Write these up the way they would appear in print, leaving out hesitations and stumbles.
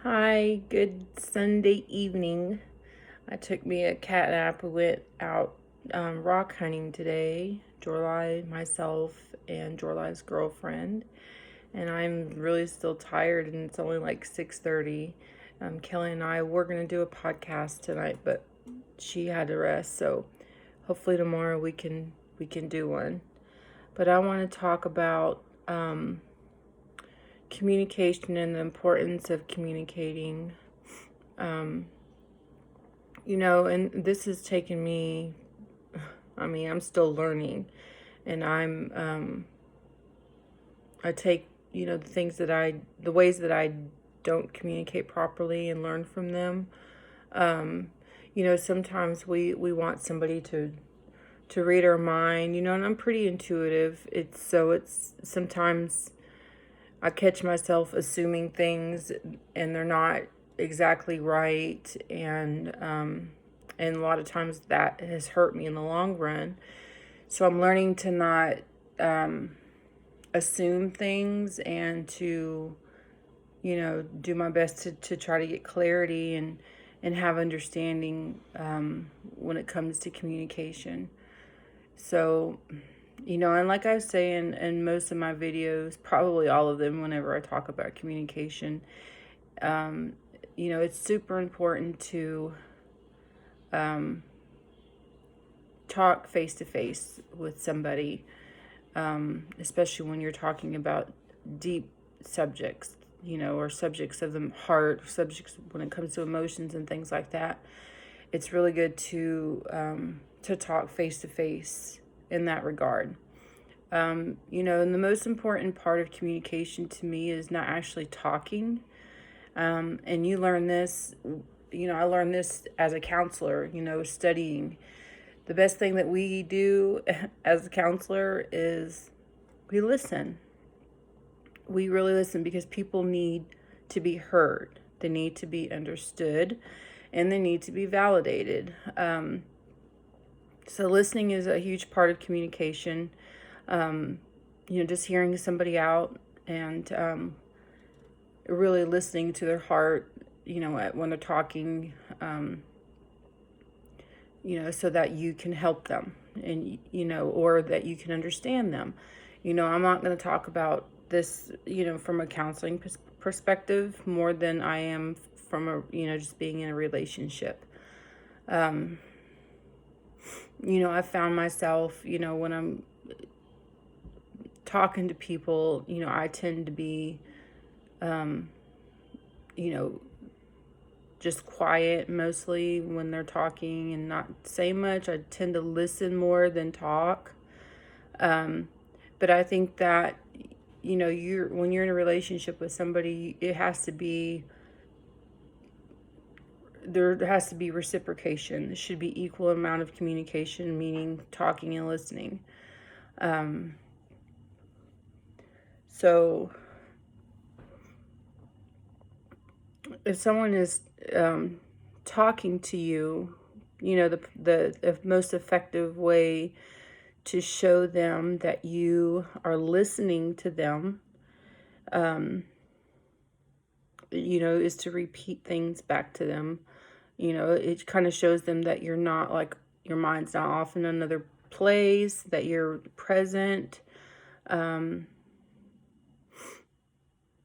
Hi, good Sunday evening. I took me a cat nap. We went out rock hunting today. Jorlai, myself, and Jorlai's girlfriend. And I'm really still tired, and it's only like 6:30. Kelly and I were gonna do a podcast tonight, but she had to rest. So hopefully tomorrow we can do one. But I want to talk about communication and the importance of communicating. Um, and this has taken me, I'm still learning, and I take, the ways that I don't communicate properly and learn from them. Um, Sometimes we want somebody to read our mind, and I'm pretty intuitive. It's sometimes I catch myself assuming things and they're not exactly right, and a lot of times that has hurt me in the long run. So I'm learning to not um, assume things and to do my best to try to get clarity and have understanding when it comes to communication. So and like I say in most of my videos, probably all of them, whenever I talk about communication, um, it's super important to um, talk face to face with somebody, especially when you're talking about deep subjects, or subjects of the heart, subjects when it comes to emotions and things like that. It's really good to talk face to face in that regard. And the most important part of communication to me is not actually talking. And you learn this, I learned this as a counselor, studying. The best thing that we do as a counselor is we listen. We really listen because people need to be heard, they need to be understood, and they need to be validated. So, listening is a huge part of communication. Just hearing somebody out and really listening to their heart, when they're talking, so that you can help them and, or that you can understand them. I'm not going to talk about this, from a counseling perspective more than I am from just being in a relationship. Um, I found myself, when I'm talking to people, I tend to be, um, you know, just quiet mostly when they're talking and not say much. I tend to listen more than talk. Um, but I think that, when you're in a relationship with somebody, there has to be reciprocation. There should be equal amount of communication, meaning talking and listening. Um, so if someone is talking to you, the most effective way to show them that you are listening to them, um, is to repeat things back to them. It kind of shows them that you're not like your mind's not off in another place, that you're present. Um,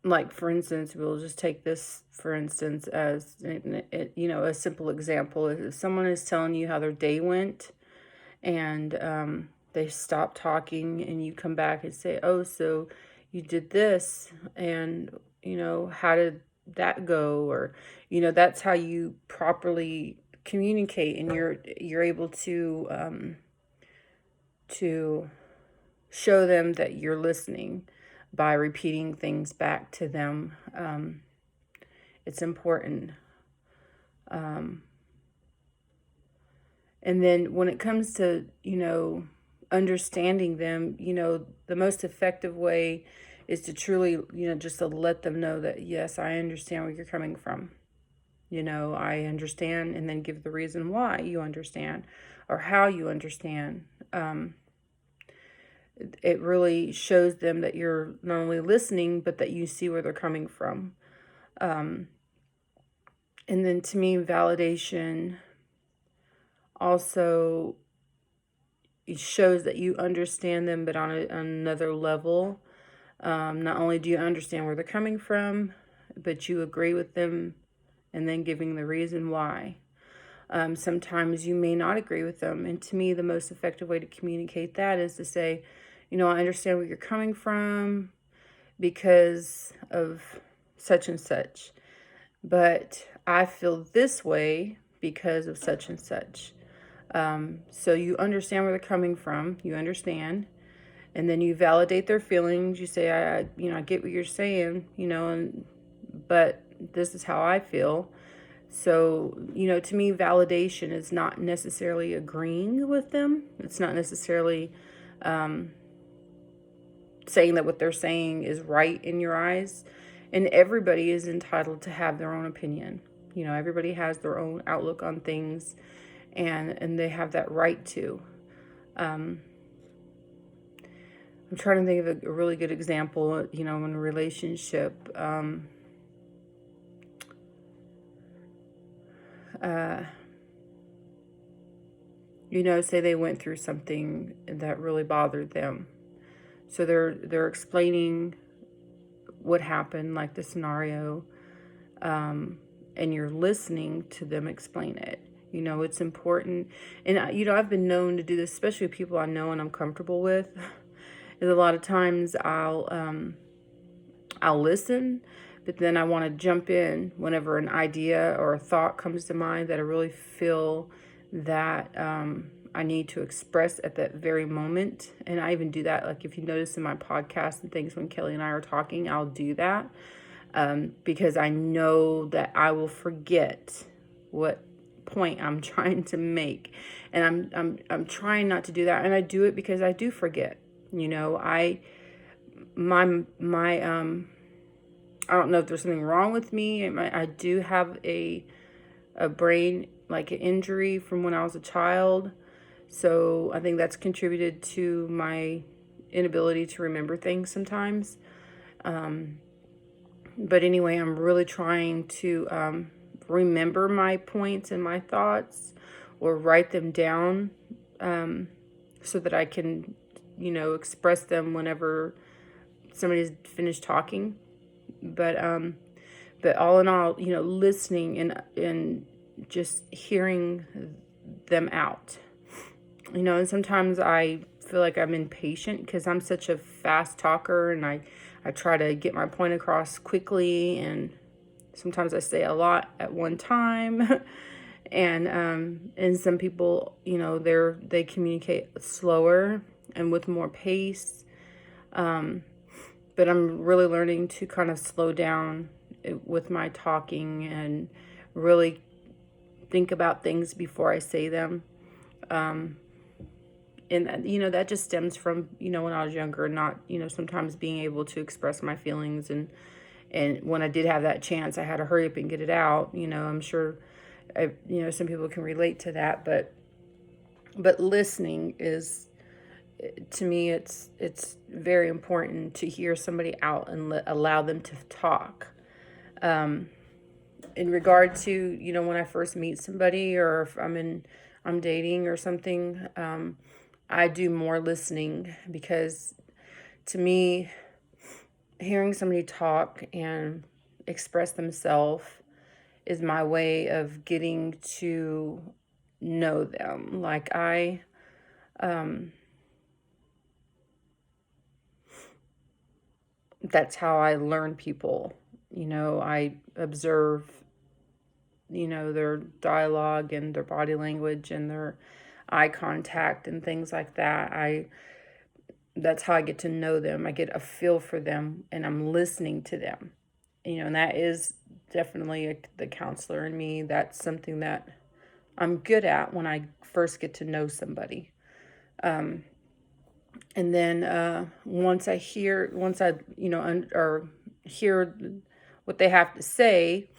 like, for instance, we'll just take this, for instance, as, a simple example. If someone is telling you how their day went and they stop talking and you come back and say, oh, so you did this, and, how did that go? Or, that's how you properly communicate, and you're able to show them that you're listening by repeating things back to them. It's important. Um, and then when it comes to, understanding them, the most effective way is to truly, just to let them know that, yes, I understand where you're coming from. I understand, and then give the reason why you understand or how you understand. It really shows them that you're not only listening, but that you see where they're coming from. Um, And then to me, validation also it shows that you understand them, but on another level. Not only do you understand where they're coming from, but you agree with them and then giving the reason why. Sometimes you may not agree with them. And to me, the most effective way to communicate that is to say, I understand where you're coming from because of such and such, but I feel this way because of such and such. So you understand where they're coming from, you understand, and then you validate their feelings. You say, I get what you're saying, but this is how I feel. So, to me, validation is not necessarily agreeing with them. It's not necessarily saying that what they're saying is right in your eyes. And everybody is entitled to have their own opinion. Everybody has their own outlook on things, and they have that right to. I'm trying to think of a really good example, in a relationship. Say they went through something that really bothered them. So they're explaining what happened, like the scenario, and you're listening to them explain it. It's important. And, I've been known to do this, especially with people I know and I'm comfortable with, is a lot of times I'll listen, but then I want to jump in whenever an idea or a thought comes to mind that I really feel that I need to express at that very moment. And I even do that, like if you notice in my podcast and things, when Kelly and I are talking, I'll do that because I know that I will forget what point I'm trying to make, and I'm trying not to do that. And I do it because I do forget. I don't know if there's something wrong with me. I do have a brain, like an injury from when I was a child. So I think that's contributed to my inability to remember things sometimes. But anyway, I'm really trying to remember my points and my thoughts, or write them down so that I can, express them whenever somebody's finished talking. But all in all, listening and just hearing them out. And sometimes I feel like I'm impatient because I'm such a fast talker, and I try to get my point across quickly, and sometimes I say a lot at one time. And some people, they communicate slower and with more pace. But I'm really learning to kind of slow down with my talking and really think about things before I say them. And that just stems from when I was younger, not sometimes being able to express my feelings, and when I did have that chance, I had to hurry up and get it out. I'm sure some people can relate to that, but listening is, to me, it's very important to hear somebody out and allow them to talk. In regard to when I first meet somebody, or if I'm dating or something, I do more listening, because to me, hearing somebody talk and express themselves is my way of getting to know them. Like that's how I learn people. I observe, their dialogue and their body language and their eye contact and things like that. That's how I get to know them. I get a feel for them, and I'm listening to them. And that is definitely the counselor in me. That's something that I'm good at when I first get to know somebody. And then once I hear or hear what they have to say,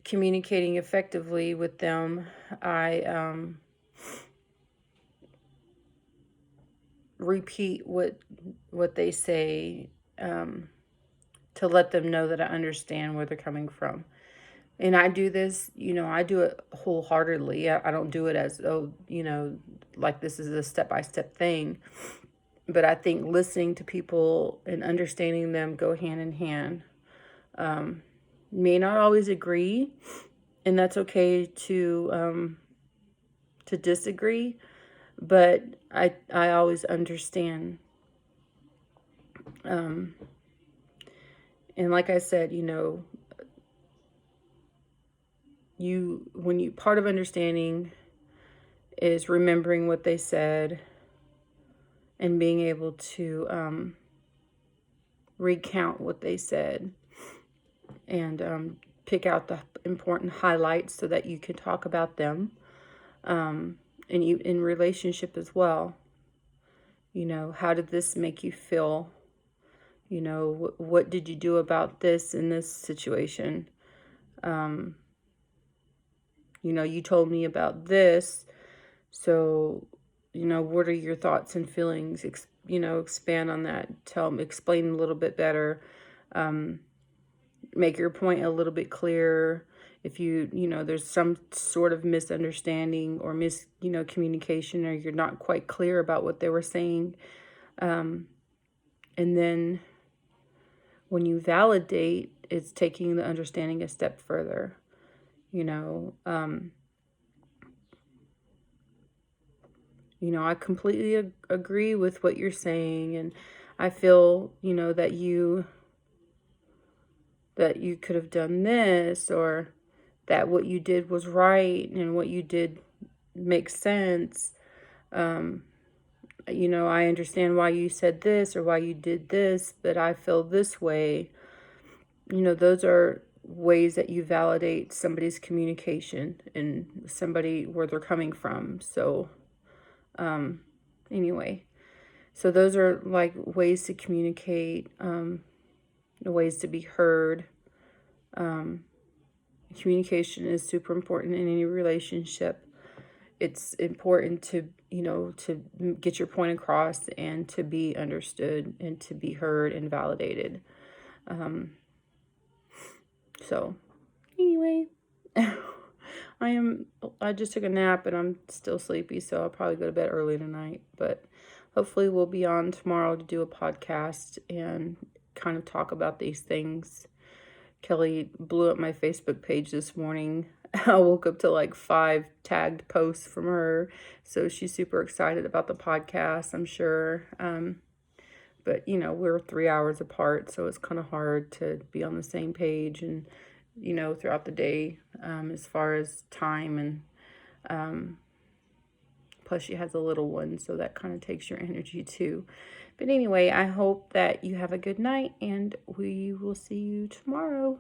communicating effectively with them, I repeat what they say to let them know that I understand where they're coming from. And I do this, I do it wholeheartedly. I don't do it as, oh, like this is a step by step thing. But I think listening to people and understanding them go hand in hand. May not always agree, and that's okay to disagree, but I always understand. Um, and like I said, part of understanding is remembering what they said and being able to recount what they said and pick out the important highlights so that you can talk about them, and you in relationship as well. How did this make you feel? What did you do about this in this situation? You told me about this, so what are your thoughts and feelings? Expand on that. Explain a little bit better. Make your point a little bit clearer. If there's some sort of misunderstanding or communication, or you're not quite clear about what they were saying. And then when you validate, it's taking the understanding a step further. I completely agree with what you're saying, and I feel, that you could have done this, or that what you did was right and what you did makes sense. I understand why you said this or why you did this, but I feel this way. Those are ways that you validate somebody's communication and somebody where they're coming from. So, anyway, so those are like ways to communicate, ways to be heard. Communication is super important in any relationship. It's important to get your point across and to be understood and to be heard and validated. So anyway, I just took a nap and I'm still sleepy, so I'll probably go to bed early tonight, but hopefully we'll be on tomorrow to do a podcast and kind of talk about these things. Kelly blew up my Facebook page this morning. I woke up to like 5 tagged posts from her, so she's super excited about the podcast, I'm sure. But we're 3 hours apart, so it's kind of hard to be on the same page and throughout the day, as far as time, and plus she has a little one, so that kind of takes your energy too. But anyway, I hope that you have a good night, and we will see you tomorrow.